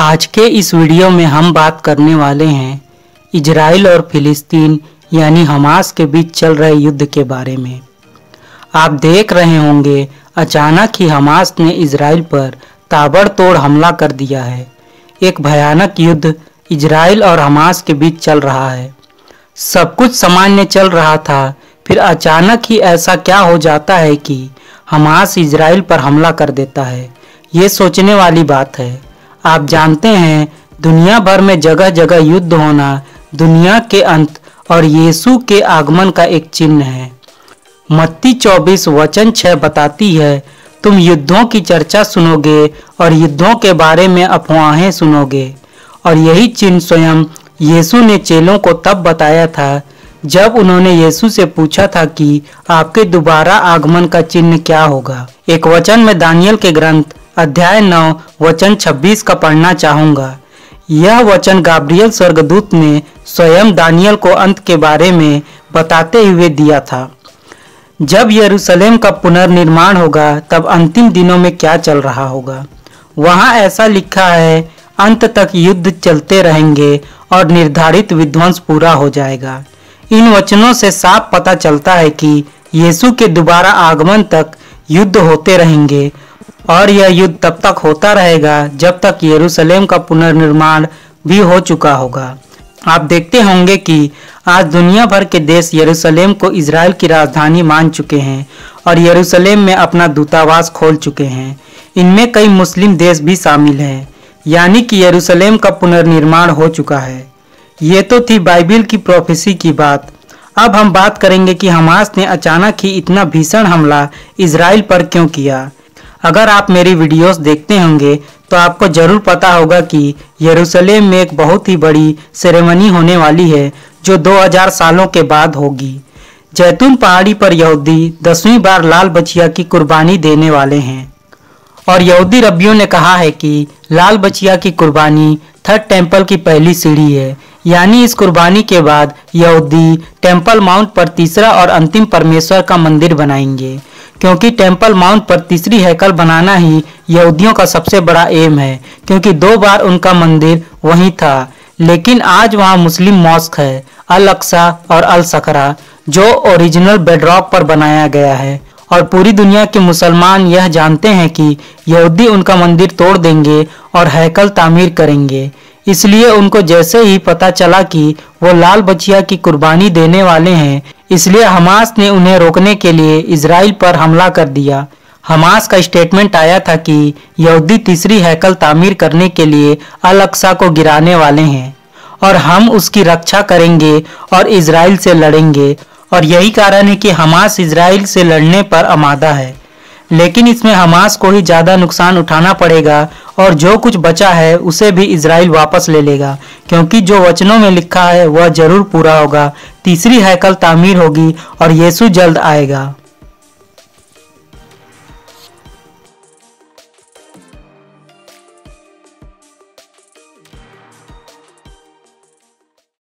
आज के इस वीडियो में हम बात करने वाले हैं इजराइल और फिलिस्तीन यानी हमास के बीच चल रहे युद्ध के बारे में। आप देख रहे होंगे अचानक ही हमास ने इजराइल पर ताबड़तोड़ हमला कर दिया है। एक भयानक युद्ध इजराइल और हमास के बीच चल रहा है। सब कुछ सामान्य चल रहा था, फिर अचानक ही ऐसा क्या हो जाता है कि हमास इजराइल पर हमला कर देता है। ये सोचने वाली बात है। आप जानते हैं दुनिया भर में जगह जगह युद्ध होना दुनिया के अंत और यीशु के आगमन का एक चिन्ह है। मत्ती 24 वचन 6 बताती है, तुम युद्धों की चर्चा सुनोगे और युद्धों के बारे में अफवाहें सुनोगे। और यही चिन्ह स्वयं यीशु ने चेलों को तब बताया था जब उन्होंने यीशु से पूछा था कि आपके दोबारा आगमन का चिन्ह क्या होगा। एक वचन में दानियल के ग्रंथ अध्याय 9 वचन 26 का पढ़ना चाहूंगा। यह वचन गाब्रियल स्वर्गदूत ने स्वयं दानियल को अंत के बारे में बताते हुए दिया था। जब यरूशलेम का पुनर्निर्माण होगा तब अंतिम दिनों में क्या चल रहा होगा। वहां ऐसा लिखा है, अंत तक युद्ध चलते रहेंगे और निर्धारित विध्वंस पूरा हो जाएगा। इन वचनों से साफ पता चलता है कि यीशु के दोबारा आगमन तक युद्ध होते रहेंगे और यह युद्ध तब तक होता रहेगा जब तक यरूशलेम का पुनर्निर्माण भी हो चुका होगा। आप देखते होंगे कि आज दुनिया भर के देश यरूशलेम को इजराइल की राजधानी मान चुके हैं और यरूशलेम में अपना दूतावास खोल चुके हैं। इनमें कई मुस्लिम देश भी शामिल हैं, यानी कि यरूशलेम का पुनर्निर्माण हो चुका है। ये तो थी बाइबिल की प्रोफेसी की बात। अब हम बात करेंगे कि हमास ने अचानक ही इतना भीषण हमला इजराइल पर क्यों किया। अगर आप मेरी वीडियोस देखते होंगे तो आपको जरूर पता होगा कि यरूशलेम में एक बहुत ही बड़ी सेरेमनी होने वाली है जो 2000 सालों के बाद होगी। जैतून पहाड़ी पर यहूदी 10वीं बार लाल बछिया की कुर्बानी देने वाले हैं और यहूदी रब्बियों ने कहा है कि लाल बछिया की कुर्बानी थर्ड टेम्पल की पहली सीढ़ी है, यानी इस कुर्बानी के बाद यहूदी टेम्पल माउंट पर तीसरा और अंतिम परमेश्वर का मंदिर बनाएंगे, क्योंकि टेम्पल माउंट पर तीसरी हैकल बनाना ही यहूदियों का सबसे बड़ा एम है, क्योंकि 2 बार उनका मंदिर वहीं था। लेकिन आज वहां मुस्लिम मॉस्क है, अल अक्सा और अल सकरा, जो ओरिजिनल बेडरॉक पर बनाया गया है। और पूरी दुनिया के मुसलमान यह जानते हैं कि यहूदी उनका मंदिर तोड़ देंगे और हैकल तामीर करेंगे। इसलिए उनको जैसे ही पता चला कि वो लाल बछिया की कुर्बानी देने वाले हैं, इसलिए हमास ने उन्हें रोकने के लिए इजराइल पर हमला कर दिया। हमास का स्टेटमेंट आया था कि यहूदी तीसरी हैकल तामीर करने के लिए अल अक्सा को गिराने वाले हैं और हम उसकी रक्षा करेंगे और इजराइल से लड़ेंगे। और यही कारण है कि हमास इजराइल से लड़ने पर आमादा है। लेकिन इसमें हमास को ही ज़्यादा नुकसान उठाना पड़ेगा और जो कुछ बचा है उसे भी इजराइल वापस ले लेगा, क्योंकि जो वचनों में लिखा है वह जरूर पूरा होगा। तीसरी हैकल तामीर होगी और यीशु जल्द आएगा।